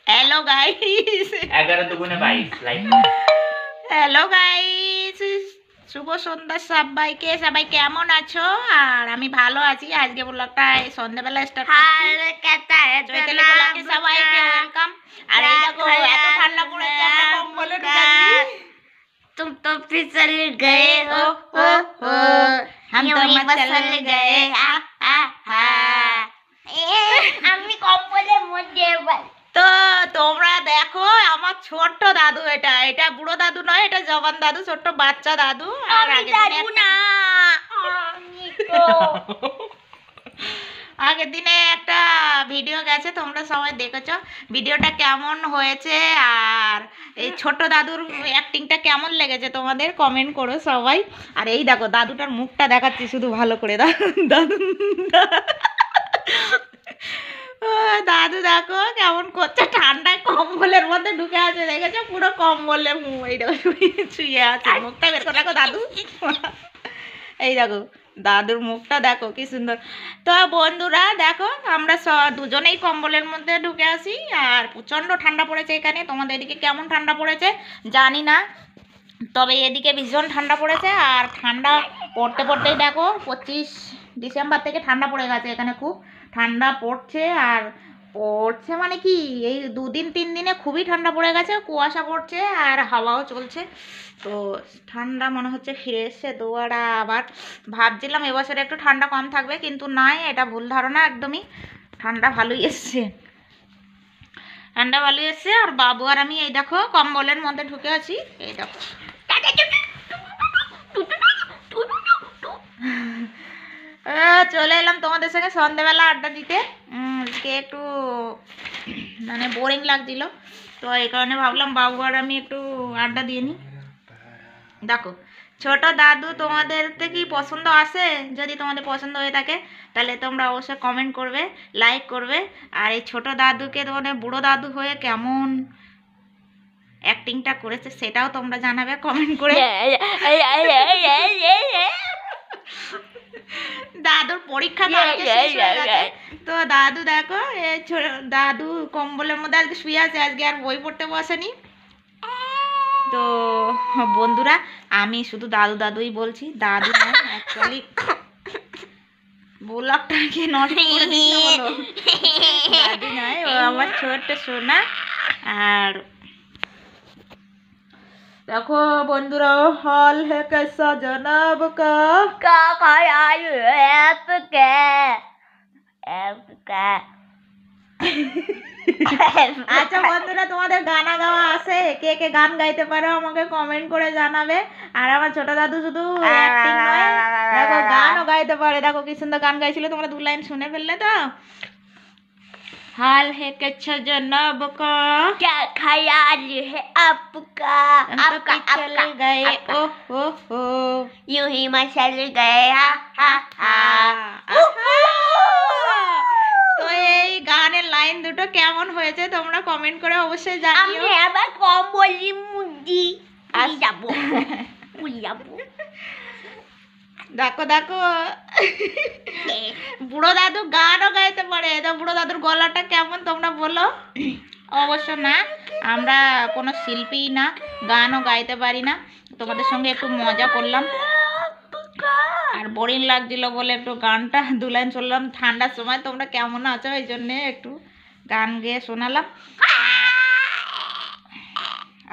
Hello guys 11×22 like hello guys, শুভ সন্ধ্যা সবাইকে। সবাই কেমন আছো? আর আমি ভালো আছি। আজকে ব্লগটা সন্ধ্যাবেলা স্টার্ট করছি। সবাইকে ওয়েলকাম। আর এই দেখো এত ঠান্ডা পড়েছে, আমরা কম্বলে ঢুকেছি। तुम तो फिसल गए हो हम तो मसल गए। আমি কম্বলের মধ্যে তো তোমরা দেখো, আমার ছোট্ট দাদু, এটা এটা বুড়ো দাদু নয়, এটা জবান দাদু, ছোট্ট বাচ্চা দাদু। আর আগের দিনে একটা ভিডিও গেছে, তোমরা সবাই দেখেছো। ভিডিওটা কেমন হয়েছে আর এই ছোট দাদুর অ্যাক্টিংটা কেমন লেগেছে তোমাদের কমেন্ট করো সবাই। আর এই দেখো দাদুটার মুখটা দেখাচ্ছি শুধু ভালো করে। দাদু দাদু দেখো কেমন করছে, ঠান্ডায় কম্বলের মধ্যে ঢুকে আছে, দেখেছো? পুরো কম্বলের এইটা শুয়ে আছে, মুখটা বের করে দেখো দাদু। এই দেখো দাদুর মুখটা দেখো কি সুন্দর। তো বন্ধুরা দেখো, আমরা দুজনেই কম্বলের মধ্যে ঢুকে আসি। আর প্রচণ্ড ঠান্ডা পড়েছে এখানে। তোমাদের এদিকে কেমন ঠান্ডা পড়েছে জানি না, তবে এদিকে ভীষণ ঠান্ডা পড়েছে। আর ঠান্ডা পড়তে পড়তেই দেখো 25 ডিসেম্বর থেকে ঠান্ডা পড়ে গেছে এখানে। খুব ঠান্ডা পড়ছে। আর পড়ছে মানে কি, এই 2-3 দিনে খুবই ঠান্ডা পড়ে গেছে, কুয়াশা পড়ছে আর হাওয়াও চলছে। তো ঠান্ডা মনে হচ্ছে ফিরে এসছে দুয়ারা। আবার ভাবছিলাম এবছরে একটু ঠান্ডা কম থাকবে, কিন্তু নাই, এটা ভুল ধারণা একদমই। ঠান্ডা ভালোই এসছে, ঠান্ডা ভালোই এসছে। আর বাবু আর আমি এই দেখো কম্বলের মধ্যে ঢুকে আছি। এই দেখো চলে এলাম তোমাদের সঙ্গে সন্ধ্যেবেলা আড্ডা দিতে। আজকে একটু মানে বোরিং লাগছিল, তো এই কারণে ভাবলাম বাবু আর আমি একটু আড্ডা দিয়ে নিই। দেখো ছোট দাদু তোমাদের কি পছন্দ আসে? যদি তোমাদের পছন্দ হয়ে থাকে তাহলে তোমরা অবশ্যই কমেন্ট করবে, লাইক করবে। আর এই ছোট দাদুকে তোমাদের বুড়ো দাদু হয়ে কেমন অ্যাক্টিংটা করেছে সেটাও তোমরা জানাবে কমেন্ট করে। দাদুর পরীক্ষা তো দাদু দেখো, দাদু কম্বলের মধ্যে আজকে শুয়ে আছে, আজকে আর বই পড়তে বসেনি। তো বন্ধুরা আমি শুধু দাদু দাদুই বলছি, দাদু নয় অ্যাকচুয়ালি। ব্লগটাকে নষ্ট করে দিস না বলো। দাদু নয়, ও আমার ছোট্ট সোনা। আর देखो बंधुरा हाल है कैसा जनाब का আচ্ছা বন্ধুরা, তোমাদের গানা গাওয়া আছে? কে কে গান গাইতে পারো আমাকে কমেন্ট করে জানাবে। আর আমার ছোট দাদু শুধু অ্যাক্টিং নয়, দেখো গানও গাইতে পারে। দেখো কি সুন্দর গান গাইছিল, তোমরা 2 লাইন শুনে ফেললে তো। हाल है कच्चा जनाब का, क्या ख्याल है आपका? आपका चले गए ओ हो यूं ही मचल गए তো এই গানের লাইন দুটো কেমন হয়েছে তোমরা কমেন্ট করে অবশ্যই জানিও। আমি আবার কম বলি মুদি যাবো যাবো। দেখো দেখো বুড়ো দাদু গানও গাইতে পারে। তো বুড়ো দাদুর গলাটা কেমন তোমরা বলো। অবশ্য না, আমরা কোনো শিল্পী না, গানও গাইতে পারি না। তোমাদের সঙ্গে একটু মজা করলাম, আর বোরিং লাগছিল বলে একটু গানটা 2 লাইন শুনলাম। ঠান্ডার সময় তোমরা কেমন আছো এই জন্যে একটু গান গেয়ে শোনালাম।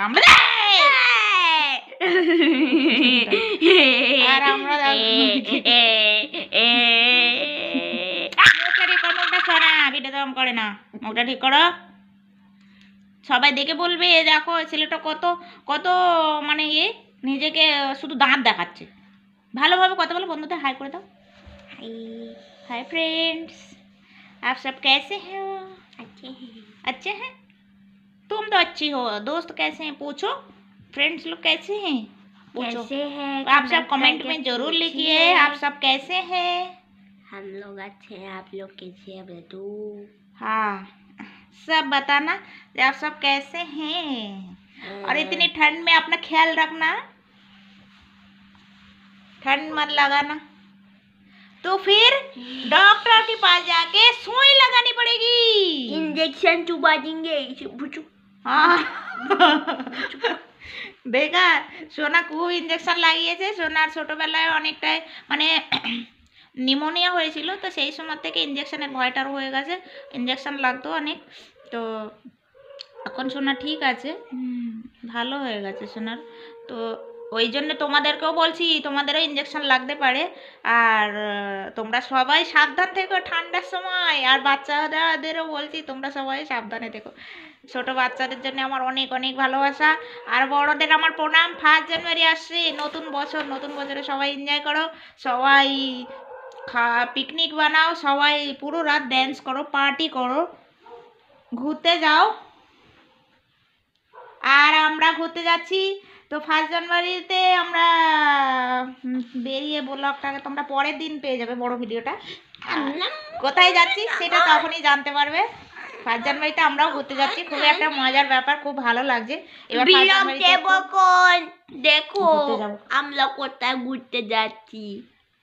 আমরা আর আমরা ভিডিও দাম করে না, মুখটা ঠিক করো। সবাই দেখে বলবে দেখো ছেলেটা কত কত মানে নিজেকে শুধু দাঁত দেখাচ্ছে। ভালোভাবে কথা বলো, বন্ধুদের হাই করে দাও। हाय फ्रेंड्स, आप सब कैसे हो? अच्छे हैं? तुम तो अच्छी हो। दोस्त कैसे हैं पूछो, फ्रेंड्स लोग कैसे हैं पूछो। कैसे हैं आप सब कमेंट में जरूर लिखिए आप सब कैसे हैं। हम लोग अच्छे हैं, आप लोग कैसे हैं बेटू? हाँ सब बताना आप सब कैसे हैं। और इतनी ठंड में अपना ख्याल रखना, ठंड मत लगाना। तो फिर डॉक्टर के पास जाके सुई लगानी पड़ेगी। इंजेक्शन चुबा देंगे। हाँ দেখা সোনা খুব ইঞ্জেকশন লাগিয়েছে। সোনার ছোটবেলায় অনেকটাই মানে নিউমোনিয়া হয়েছিল, তো সেই সময় থেকে ইঞ্জেকশনের ভয়টার হয়ে গেছে, ইঞ্জেকশন লাগতো অনেক। তো এখন সোনা ঠিক আছে, ভালো হয়ে গেছে সোনার। তো ওই জন্য তোমাদেরকেও বলছি, তোমাদেরও ইঞ্জেকশন লাগতে পারে। আর তোমরা সবাই সাবধান থেকো ঠান্ডার সময়। আর বাচ্চাদেরও বলছি তোমরা সবাই সাবধানে থেকো। ছোট বাচ্চাদের জন্য আমার অনেক অনেক ভালোবাসা। আর বড়দের আমার প্রণাম। 1 জানুয়ারি আসছে, নতুন বছর, নতুন বছরে সবাই এনজয় করো, সবাই পিকনিক বানাও, সবাই পুরো রাত ড্যান্স করো, পার্টি করো, ঘুরতে যাও। আর আমরা ঘুরতে যাচ্ছি, তো 1 জানুয়ারিতে আমরা বেরিয়ে ব্লগটাকে তোমরা পরের দিন পেয়ে যাবে, বড় ভিডিওটা। কোথায় যাচ্ছি সেটা তখনই জানতে পারবে। 1 জানুয়ারিতে আমরাও ঘুরতে যাচ্ছি, খুবই একটা মজার ব্যাপার, খুব ভালো লাগছে। এবার 1 জানুয়ারিতে দেখো ঘুরতে যাবো। আমরা কোথায় ঘুরতে যাচ্ছি।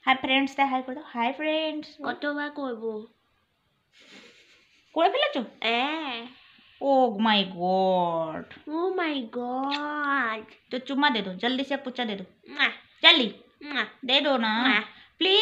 হাই ফ্রেন্ডস, হাই করো, হাই ফ্রেন্ডস। কতবার করবো? করে ফেলেছো? হ্যাঁ। Oh my God, oh my God. तो चुम्मा दे दो, जल्दी से पूछा दे दो, जल्दी दे दो ना।